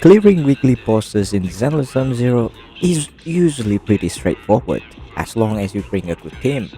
Clearing weekly bosses in Zenless Zone Zero is usually pretty straightforward, as long as you bring a good team.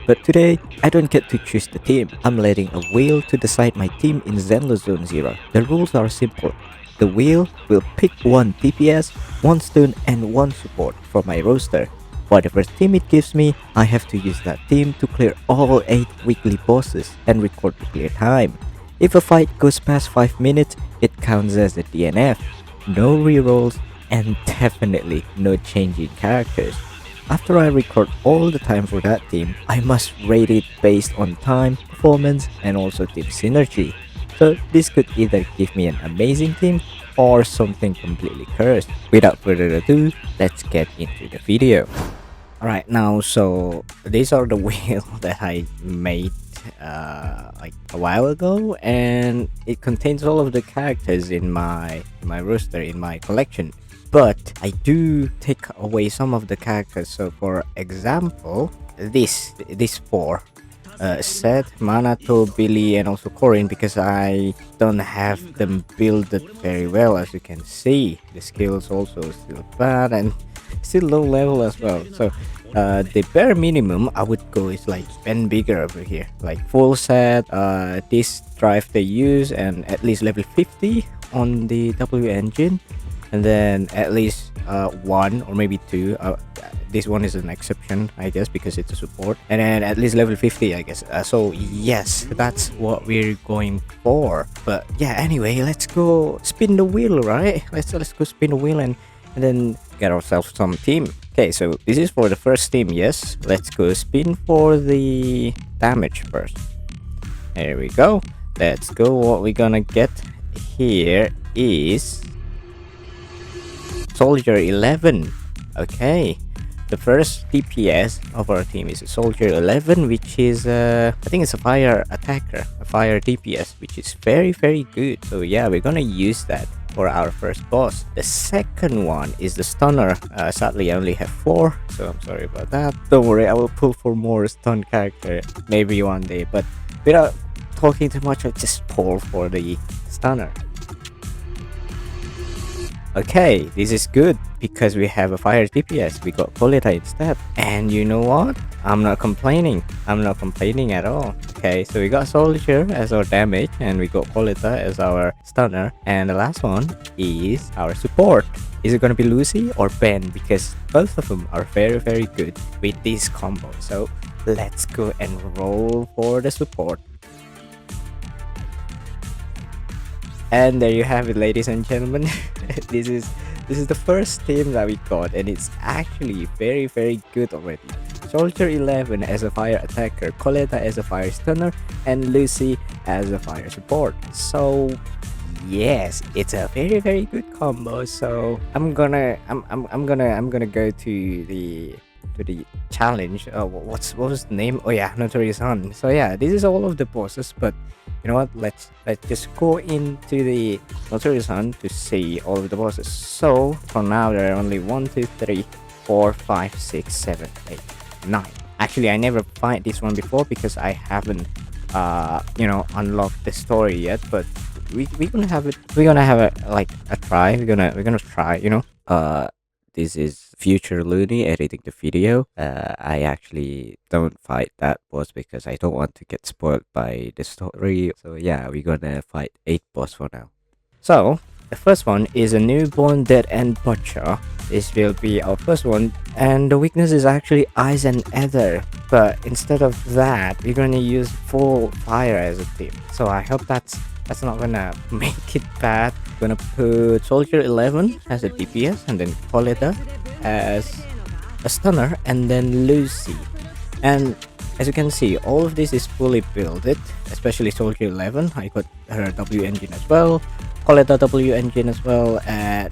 But today, I don't get to choose the team. I'm letting a wheel to decide my team in Zenless Zone Zero. The rules are simple. The wheel will pick one DPS, one stun, and one support for my roster. Whatever team it gives me, I have to use that team to clear all 8 weekly bosses and record the clear time. If a fight goes past 5 minutes, it counts as a DNF. No rerolls, and definitely no changing characters. After I record all the time for that team, I must rate it based on time, performance, and also team synergy. So this could either give me an amazing team or something completely cursed. Without further ado, let's get into the video. Alright, now so these are the wheel that I made like a while ago, and it contains all of the characters in my roster, in my collection, but I do take away some of the characters. So for example, these four, Seth, Manato, Billy, and also Corin, because I don't have them builded very well. As you can see, the skills also still bad and still low level as well. So the bare minimum I would go is like Ben Bigger over here, like full set, this drive they use, and at least level 50 on the W engine, and then at least one or maybe two. This one is an exception, I guess, because it's a support, and then at least level 50, I guess. So yes, that's what we're going for. But yeah, anyway, let's go spin the wheel, right? Let's go spin the wheel and then get ourselves some team. Okay, so this is for the first team. Yes, let's go spin for the damage first. There we go. Let's go. What we're gonna get here is Soldier 11. Okay, the first DPS of our team is Soldier 11, which is I think it's a fire attacker, a fire DPS, which is very good. So yeah, we're gonna use that for our first boss. The second one is the stunner. Sadly I only have 4, so I'm sorry about that. Don't worry, I will pull for more stun character maybe one day, but without talking too much, I'll just pull for the stunner. Okay, this is good because we have a fire DPS. We got Polita instead, and you know what? I'm not complaining. I'm not complaining at all. Okay, so we got Soldier as our damage, and we got Polita as our stunner, and the last one is our support. Is it gonna be Lucy or Ben? Because both of them are very good with this combo. So let's go and roll for the support. And there you have it, ladies and gentlemen. this is the first team that we got, and it's actually very good already. Soldier 11 as a fire attacker, Coletta as a fire stunner, and Lucy as a fire support. So yes, it's a very good combo. So I'm gonna go to the challenge. What was the name? Oh yeah, Notorious Hunt. So yeah, this is all of the bosses, but you know what, let's just go into the Notorious Hunt to see all of the bosses. So for now there are only 1 2 3 4 5 6 7 8 9. Actually, I never fight this one before because I haven't unlocked the story yet, but we're gonna have it. We're gonna have a try. We're gonna try, this is future Looney editing the video. I actually don't fight that boss because I don't want to get spoiled by the story. So yeah, we're gonna fight 8 boss for now. So the first one is a newborn dead end butcher. This will be our first one, and the weakness is actually ice and ether. But instead of that, we're gonna use full fire as a team. So I hope that's not gonna make it bad. I'm gonna put Soldier 11 as a DPS, and then Polita as a stunner, and then Lucy. And as you can see, all of this is fully builded, especially Soldier 11. I got her W engine as well. Polita W engine as well.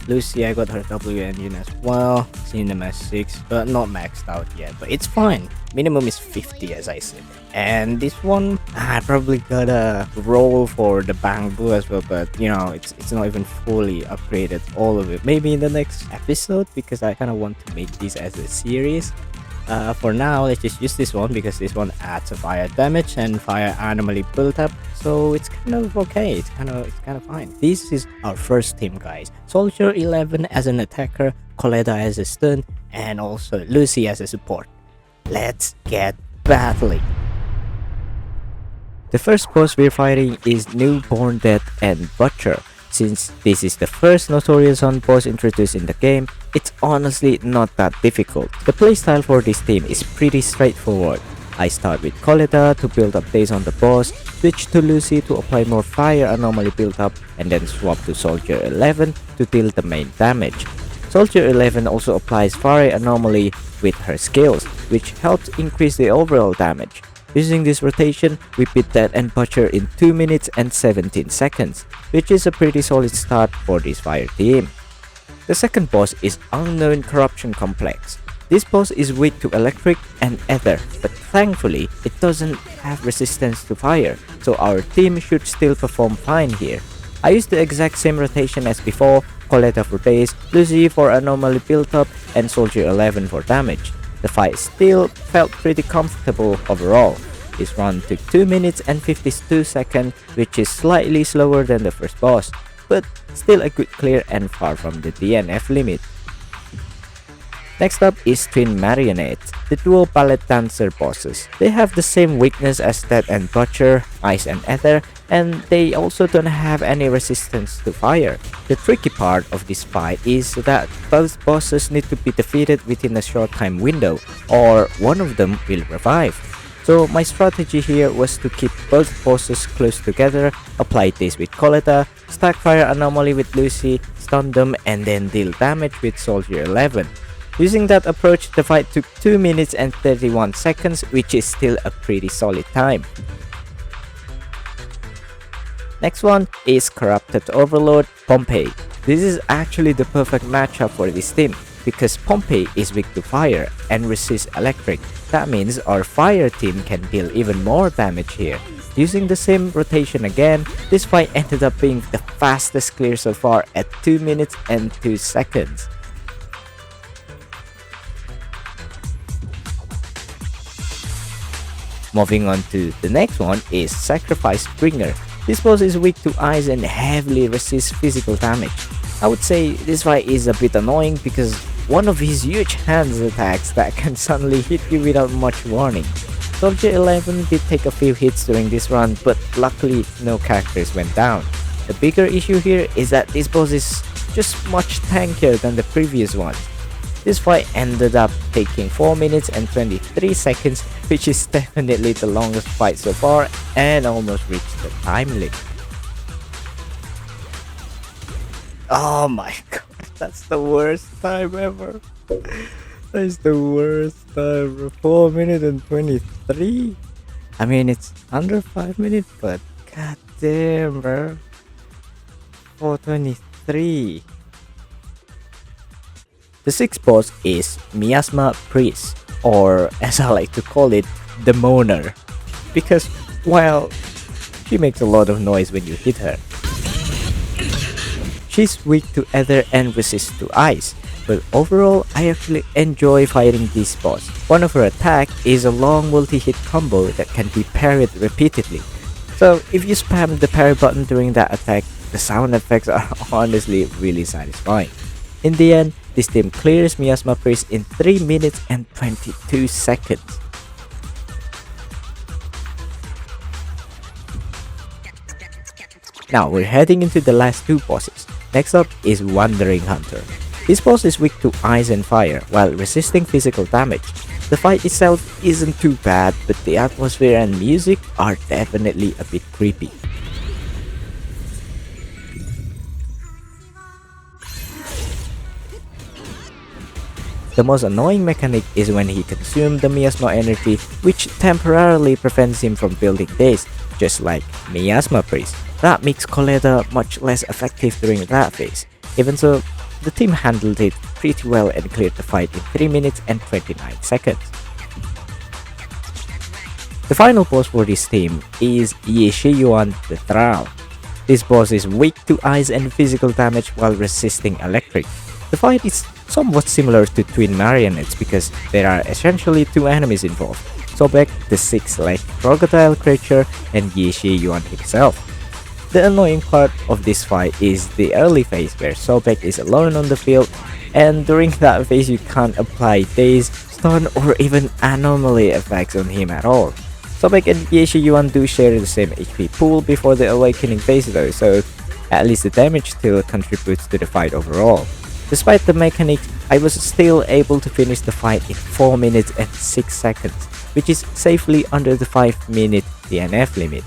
Lucy, I got her W engine as well. Cinema 6, but not maxed out yet. But it's fine. Minimum is 50, as I said. And this one, I probably gotta roll for the Bamboo as well, but it's not even fully upgraded, all of it. Maybe in the next episode, because I kind of want to make this as a series. For now, let's just use this one because this one adds a fire damage and fire anomaly built up, so it's kind of okay. It's kind of fine. This is our first team, guys. Soldier 11 as an attacker, Coletta as a stun, and also Lucy as a support. Let's get battling. The first boss we're fighting is Newborn Death and Butcher. Since this is the first Notorious Zone boss introduced in the game, it's honestly not that difficult. The playstyle for this team is pretty straightforward. I start with Coletta to build up days on the boss, switch to Lucy to apply more fire anomaly build up, and then swap to Soldier 11 to deal the main damage. Soldier 11 also applies fire anomaly with her skills, which helps increase the overall damage. Using this rotation, we beat Death and Butcher in 2 minutes and 17 seconds, which is a pretty solid start for this fire team. The second boss is Unknown Corruption Complex. This boss is weak to electric and ether, but thankfully it doesn't have resistance to fire, so our team should still perform fine here. I used the exact same rotation as before, Coletta for base, Lucy for anomaly build up, and Soldier 11 for damage. The fight still felt pretty comfortable overall. This run took 2 minutes and 52 seconds, which is slightly slower than the first boss, but still a good clear and far from the DNF limit. Next up is Twin Marionettes, the dual ballet dancer bosses. They have the same weakness as Death and Butcher, Ice and Ether, and they also don't have any resistance to fire. The tricky part of this fight is that both bosses need to be defeated within a short time window, or one of them will revive. So my strategy here was to keep both bosses close together, apply this with Coletta, stack fire anomaly with Lucy, stun them, and then deal damage with Soldier 11. Using that approach, the fight took 2 minutes and 31 seconds, which is still a pretty solid time. Next one is Corrupted Overlord Pompey. This is actually the perfect matchup for this team, because Pompey is weak to fire and resists electric. That means our fire team can deal even more damage here. Using the same rotation again, this fight ended up being the fastest clear so far at 2 minutes and 2 seconds. Moving on to the next one is Sacrifice Bringer. This boss is weak to ice and heavily resists physical damage. I would say this fight is a bit annoying because one of his huge hands attacks that can suddenly hit you without much warning. Soldier 11 did take a few hits during this run, but luckily no characters went down. The bigger issue here is that this boss is just much tankier than the previous one. This fight ended up taking 4 minutes and 23 seconds, which is definitely the longest fight so far and almost reached the time limit. Oh my god, that's the worst time ever. That's the worst time ever. 4 minutes and 23? I mean, it's under 5 minutes, but god damn, bro. 4:23. The sixth boss is Miasma Priest, or as I like to call it, the Moaner, because while she makes a lot of noise when you hit her. She's weak to ether and resists to ice, but overall I actually enjoy fighting this boss. One of her attack is a long multi-hit combo that can be parried repeatedly, so if you spam the parry button during that attack, the sound effects are honestly really satisfying. In the end, this team clears Miasma Priest in 3 minutes and 22 seconds. Now we're heading into the last two bosses. Next up is Wandering Hunter. This boss is weak to ice and fire while resisting physical damage. The fight itself isn't too bad, but the atmosphere and music are definitely a bit creepy. The most annoying mechanic is when he consumes the Miasma energy, which temporarily prevents him from building days, just like Miasma Priest. That makes Coletta much less effective during that phase. Even so, the team handled it pretty well and cleared the fight in 3 minutes and 29 seconds. The final boss for this team is Yeshiyuan the Thrall. This boss is weak to ice and physical damage while resisting electric. The fight is somewhat similar to twin marionettes because there are essentially two enemies involved, Sobek, the six-legged crocodile creature, and Yishi Yuan himself. The annoying part of this fight is the early phase where Sobek is alone on the field, and during that phase you can't apply daze, stun, or even anomaly effects on him at all. Sobek and Yishi Yuan do share the same HP pool before the awakening phase though, so at least the damage still contributes to the fight overall. Despite the mechanics, I was still able to finish the fight in 4 minutes and 6 seconds, which is safely under the 5-minute DNF limit.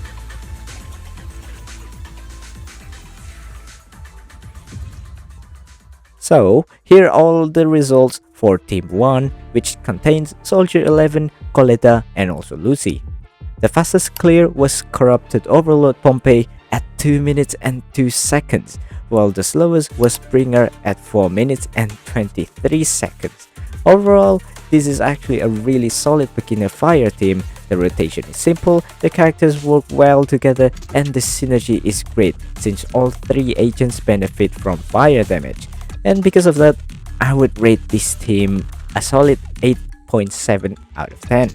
So, here are all the results for Team 1, which contains Soldier 11, Coletta, and also Lucy. The fastest clear was Corrupted Overlord Pompey at 2 minutes and 2 seconds, while the slowest was Bringer at 4 minutes and 23 seconds. Overall, this is actually a really solid beginner fire team. The rotation is simple, the characters work well together, and the synergy is great since all 3 agents benefit from fire damage. And because of that, I would rate this team a solid 8.7 out of 10.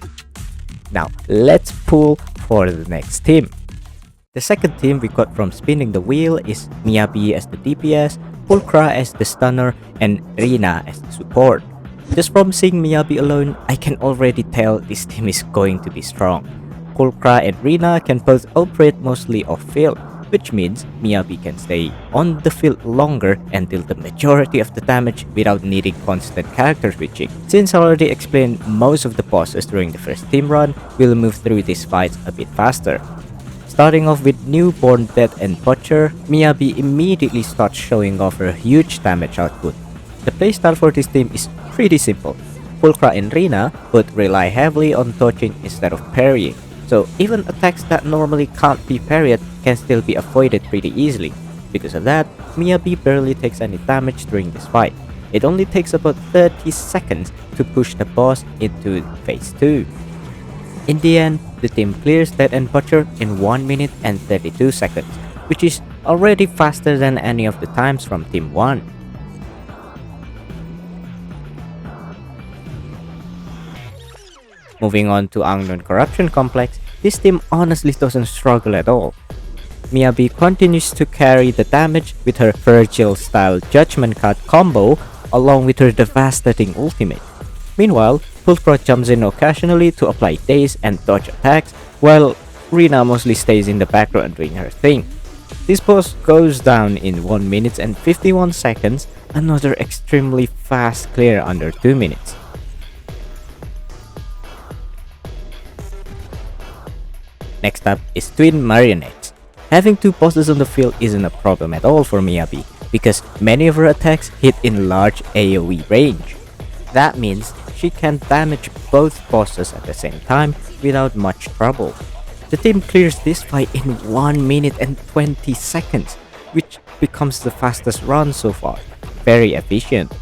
Now, let's pull for the next team. The second team we got from spinning the wheel is Miyabi as the DPS, Pulchra as the stunner, and Rina as the support. Just from seeing Miyabi alone, I can already tell this team is going to be strong. Pulchra and Rina can both operate mostly off-field, which means Miyabi can stay on the field longer and deal the majority of the damage without needing constant character switching. Since I already explained most of the bosses during the first team run, we'll move through these fights a bit faster. Starting off with Newborn Death and Butcher, Miyabi immediately starts showing off her huge damage output. The playstyle for this team is pretty simple. Pulchra and Rina both rely heavily on dodging instead of parrying, so even attacks that normally can't be parried can still be avoided pretty easily. Because of that, Miyabi barely takes any damage during this fight. It only takes about 30 seconds to push the boss into phase 2. In the end, the team clears Death and Butcher in 1 minute and 32 seconds, which is already faster than any of the times from Team 1. Moving on to Unknown Corruption Complex, this team honestly doesn't struggle at all. Miyabi continues to carry the damage with her Virgil-style Judgment Card combo along with her devastating ultimate. Meanwhile, Pulchra jumps in occasionally to apply daze and dodge attacks, while Rina mostly stays in the background doing her thing. This boss goes down in 1 minute and 51 seconds, another extremely fast clear under 2 minutes. Next up is Twin Marionettes. Having 2 bosses on the field isn't a problem at all for Miyabi, because many of her attacks hit in large AoE range. That means she can damage both bosses at the same time without much trouble. The team clears this fight in 1 minute and 20 seconds, which becomes the fastest run so far. Very efficient.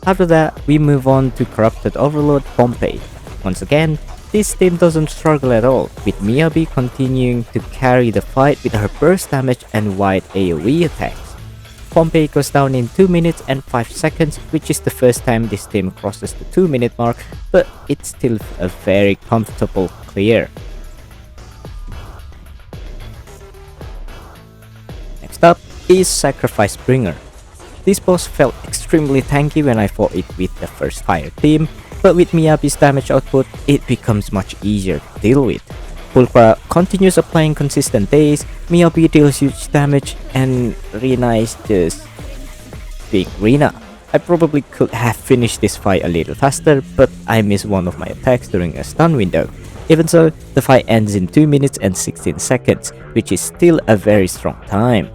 After that, we move on to Corrupted Overlord Pompey. Once again, this team doesn't struggle at all, with Miyabi continuing to carry the fight with her burst damage and wide AoE attacks. Pompey goes down in 2 minutes and 5 seconds, which is the first time this team crosses the 2-minute mark, but it's still a very comfortable clear. Next up is Sacrifice Bringer. This boss felt extremely tanky when I fought it with the first fire team, but with Miyabi's damage output, it becomes much easier to deal with. Pulchra continues applying consistent daze, Miyabi deals huge damage, and Rina is just being Rina. I probably could have finished this fight a little faster, but I missed one of my attacks during a stun window. Even so, the fight ends in 2 minutes and 16 seconds, which is still a very strong time.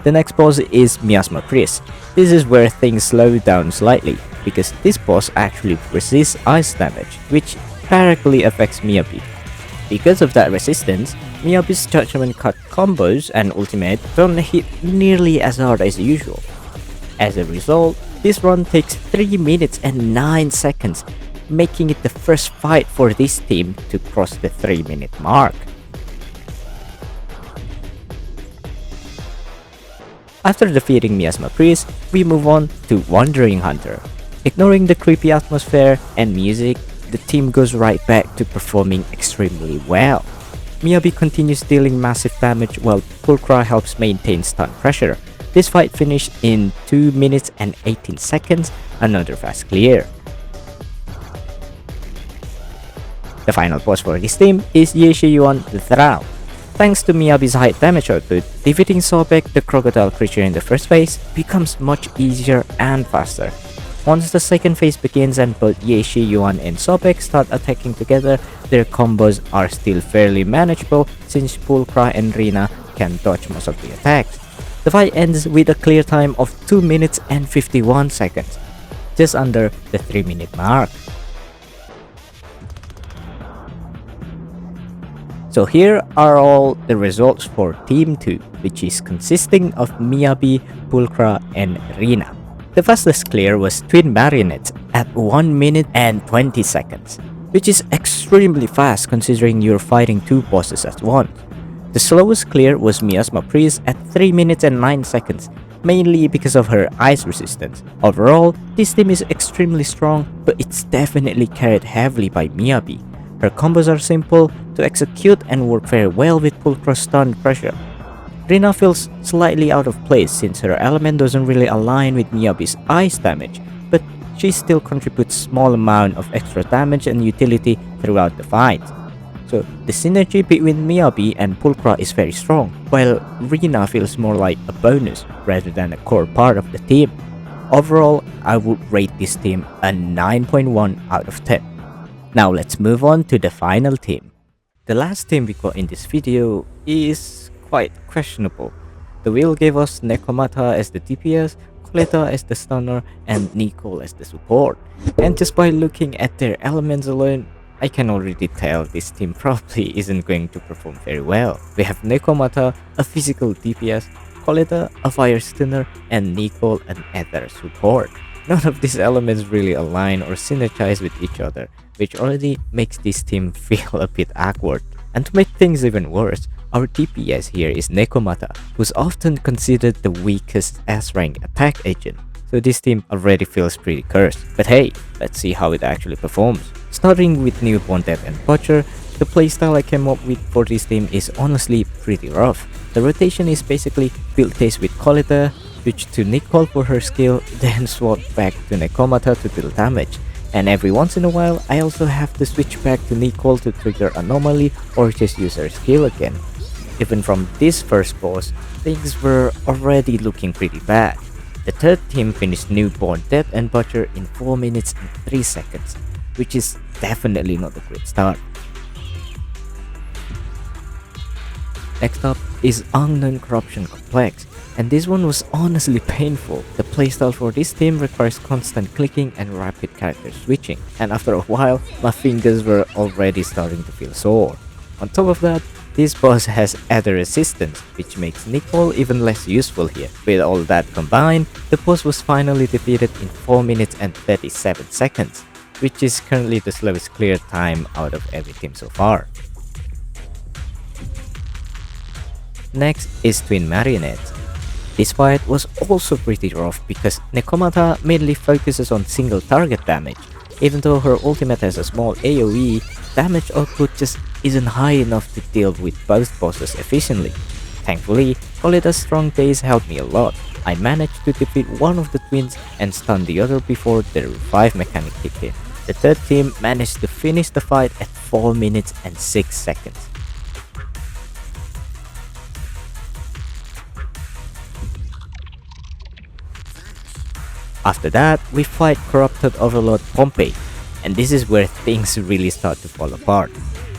The next boss is Miasma Priest. This is where things slow down slightly, because this boss actually resists ice damage, which directly affects Miyabi. Because of that resistance, Miyabi's Judgment Card combos and ultimate don't hit nearly as hard as usual. As a result, this run takes 3 minutes and 9 seconds, making it the first fight for this team to cross the 3-minute mark. After defeating Miasma Priest, we move on to Wandering Hunter. Ignoring the creepy atmosphere and music, the team goes right back to performing extremely well. Miyabi continues dealing massive damage while Pulchra helps maintain stun pressure. This fight finished in 2 minutes and 18 seconds, another fast clear. The final boss for this team is Yeshi Yuan the Thrall. Thanks to Miyabi's high damage output, defeating Sobek, the crocodile creature in the first phase, becomes much easier and faster. Once the second phase begins and both Yeshi, Yuan and Sobek start attacking together, their combos are still fairly manageable since Pulchra and Rina can dodge most of the attacks. The fight ends with a clear time of 2 minutes and 51 seconds, just under the 3-minute mark. So here are all the results for Team 2, which is consisting of Miyabi, Pulchra and Rina. The fastest clear was Twin Marionettes at 1 minute and 20 seconds, which is extremely fast considering you're fighting two bosses at once. The slowest clear was Miasma Priest at 3 minutes and 9 seconds, mainly because of her ice resistance. Overall, this team is extremely strong, but it's definitely carried heavily by Miyabi. Her combos are simple to execute and work very well with Pulchra's stun pressure. Rina feels slightly out of place since her element doesn't really align with Miyabi's ice damage, but she still contributes small amount of extra damage and utility throughout the fight. So the synergy between Miyabi and Pulchra is very strong, while Rina feels more like a bonus rather than a core part of the team. Overall, I would rate this team a 9.1 out of 10. Now let's move on to the final team. The last team we got in this video is quite questionable. The wheel gave us Nekomata as the DPS, Coletta as the stunner, and Nicole as the support. And just by looking at their elements alone, I can already tell this team probably isn't going to perform very well. We have Nekomata, a physical DPS, Coletta, a fire stunner, and Nicole, an ether support. None of these elements really align or synergize with each other, which already makes this team feel a bit awkward. And to make things even worse, our DPS here is Nekomata, who's often considered the weakest S-rank attack agent. So this team already feels pretty cursed. But hey, let's see how it actually performs. Starting with Newborn Death and Butcher, the playstyle I came up with for this team is honestly pretty rough. The rotation is basically build test with Coletta, switch to Nicole for her skill, then swap back to Nekomata to deal damage. And every once in a while, I also have to switch back to Nicole to trigger Anomaly or just use her skill again. Even from this first boss, things were already looking pretty bad. The third team finished Newborn Death and Butcher in 4 minutes and 3 seconds, which is definitely not a great start. Next up is Unknown Corruption Complex, and this one was honestly painful. The playstyle for this team requires constant clicking and rapid character switching, and after a while, my fingers were already starting to feel sore. On top of that, this boss has Ether resistance, which makes Nicole even less useful here. With all that combined, the boss was finally defeated in 4 minutes and 37 seconds, which is currently the slowest clear time out of every team so far. Next is Twin Marionettes. This fight was also pretty rough because Nekomata mainly focuses on single target damage. Even though her ultimate has a small AoE, damage output just isn't high enough to deal with both bosses efficiently. Thankfully, Coletta's strong base helped me a lot. I managed to defeat one of the twins and stun the other before the revive mechanic kicked in. The third team managed to finish the fight at 4 minutes and 6 seconds. After that, we fight Corrupted Overlord Pompey, and this is where things really start to fall apart.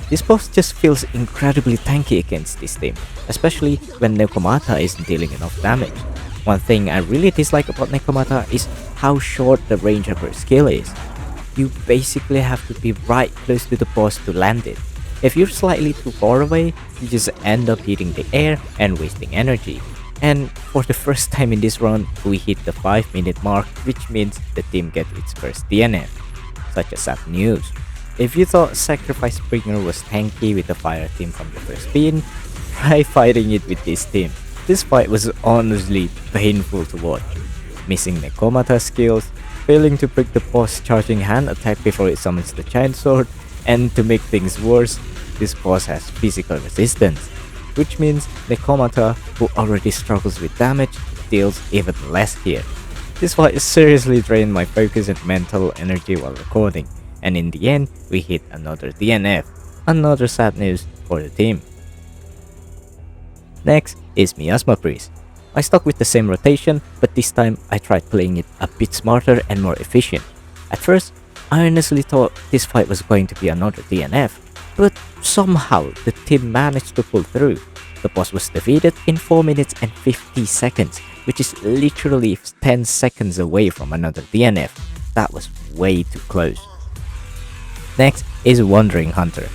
This boss just feels incredibly tanky against this team, especially when Nekomata isn't dealing enough damage. One thing I really dislike about Nekomata is how short the range of her skill is. You basically have to be right close to the boss to land it. If you're slightly too far away, you just end up hitting the air and wasting energy. And for the first time in this run, we hit the 5-minute mark, which means the team gets its first DNF. Such a sad news. If you thought Sacrifice Springer was tanky with the fire team from the first spin, try fighting it with this team. This fight was honestly painful to watch. Missing Nekomata's skills, failing to break the boss' charging hand attack before it summons the giant sword, and to make things worse, this boss has physical resistance, which means Nekomata, who already struggles with damage, deals even less here. This fight seriously drained my focus and mental energy while recording, and in the end, we hit another DNF. Another sad news for the team. Next is Miasma Priest. I stuck with the same rotation, but this time I tried playing it a bit smarter and more efficient. At first, I honestly thought this fight was going to be another DNF, but somehow the team managed to pull through. The boss was defeated in 4 minutes and 50 seconds, which is literally 10 seconds away from another DNF. That was way too close. Next is Wandering Hunter.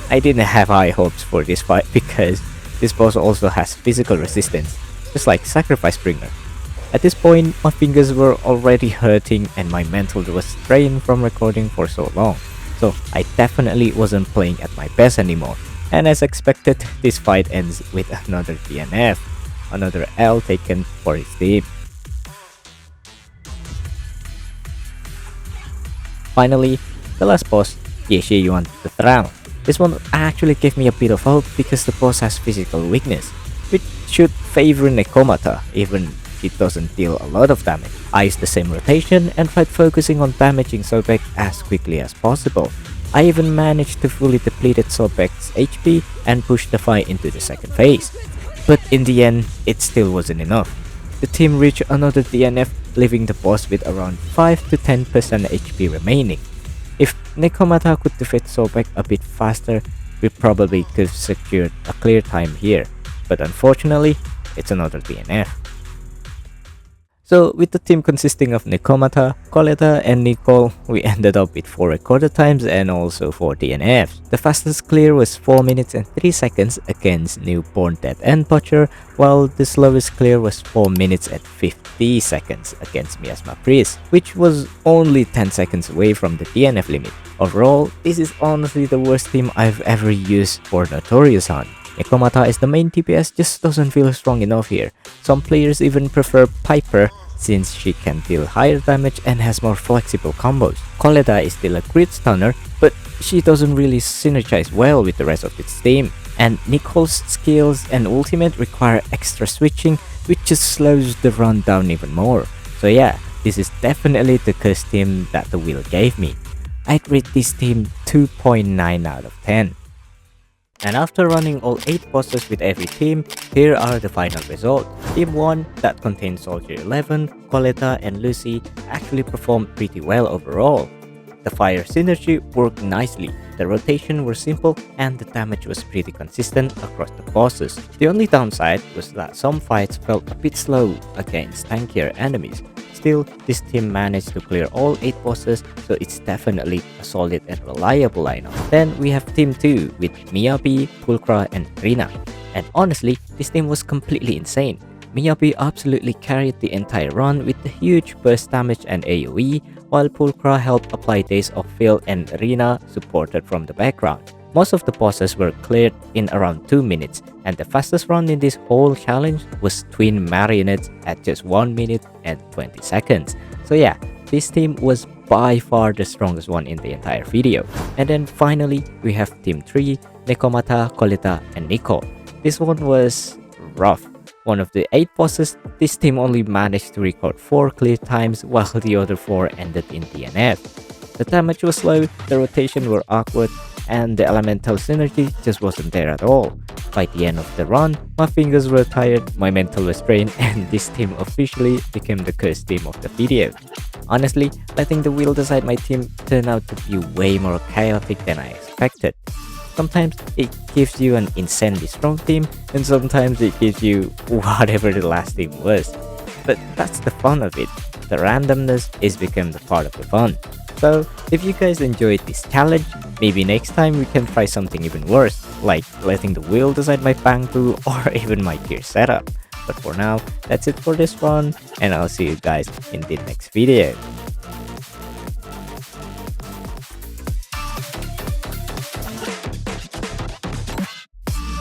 I didn't have high hopes for this fight because this boss also has physical resistance, just like Sacrifice Bringer. At this point, my fingers were already hurting and my mental was strained from recording for so long, so I definitely wasn't playing at my best anymore. And as expected, this fight ends with another DNF, another L taken for his team. Finally, the last boss, Yeshe Yuan the Thrang. This one actually gave me a bit of hope because the boss has physical weakness, which should favor Nekomata even if it doesn't deal a lot of damage. I used the same rotation and tried focusing on damaging Sobek as quickly as possible. I even managed to fully deplete Sobek's HP and push the fight into the second phase. But in the end, it still wasn't enough. The team reached another DNF, leaving the boss with around 5 to 10% HP remaining. If Nekomata could defeat Sobek a bit faster, we probably could have secured a clear time here, but unfortunately, it's another DNF. So with the team consisting of Nekomata, Coletta, and Nicole, we ended up with 4 recorded times and also 4 DNFs. The fastest clear was 4 minutes and 3 seconds against Newborn Dead End Butcher, while the slowest clear was 4 minutes and 50 seconds against Miasma Priest, which was only 10 seconds away from the DNF limit. Overall, this is honestly the worst team I've ever used for Notorious on. Nekomata as the main DPS just doesn't feel strong enough here. Some players even prefer Piper since she can deal higher damage and has more flexible combos. Coletta is still a great stunner, but she doesn't really synergize well with the rest of its team. And Nicole's skills and ultimate require extra switching, which just slows the run down even more. So yeah, this is definitely the cursed team that the wheel gave me. I'd rate this team 2.9 out of 10. And after running all 8 bosses with every team, here are the final results. Team 1, that contains Soldier 11, Coletta, and Lucy, actually performed pretty well overall. The fire synergy worked nicely, the rotation was simple, and the damage was pretty consistent across the bosses. The only downside was that some fights felt a bit slow against tankier enemies. Still, this team managed to clear all 8 bosses, so it's definitely a solid and reliable lineup. Then we have Team 2 with Miyabi, Pulchra, and Rina. And honestly, this team was completely insane. Miyabi absolutely carried the entire run with the huge burst damage and AoE, while Pulchra helped apply Days of Fill and Rina supported from the background. Most of the bosses were cleared in around 2 minutes, and the fastest run in this whole challenge was Twin Marionettes at just 1 minute and 20 seconds. So yeah, this team was by far the strongest one in the entire video. And then finally, we have Team 3, Nekomata, Coletta, and Nicole. This one was rough. One of the 8 bosses, this team only managed to record 4 clear times while the other 4 ended in DNF. The damage was slow, the rotation were awkward, and the elemental synergy just wasn't there at all. By the end of the run, my fingers were tired, my mental was drained, and this team officially became the cursed team of the video. Honestly, letting the wheel decide my team turned out to be way more chaotic than I expected. Sometimes it gives you an insanely strong team, and sometimes it gives you whatever the last team was. But that's the fun of it. The randomness is become the part of the fun. So, if you guys enjoyed this challenge, maybe next time we can try something even worse, like letting the wheel decide my Bangbu or even my tier setup. But for now, that's it for this one, and I'll see you guys in the next video.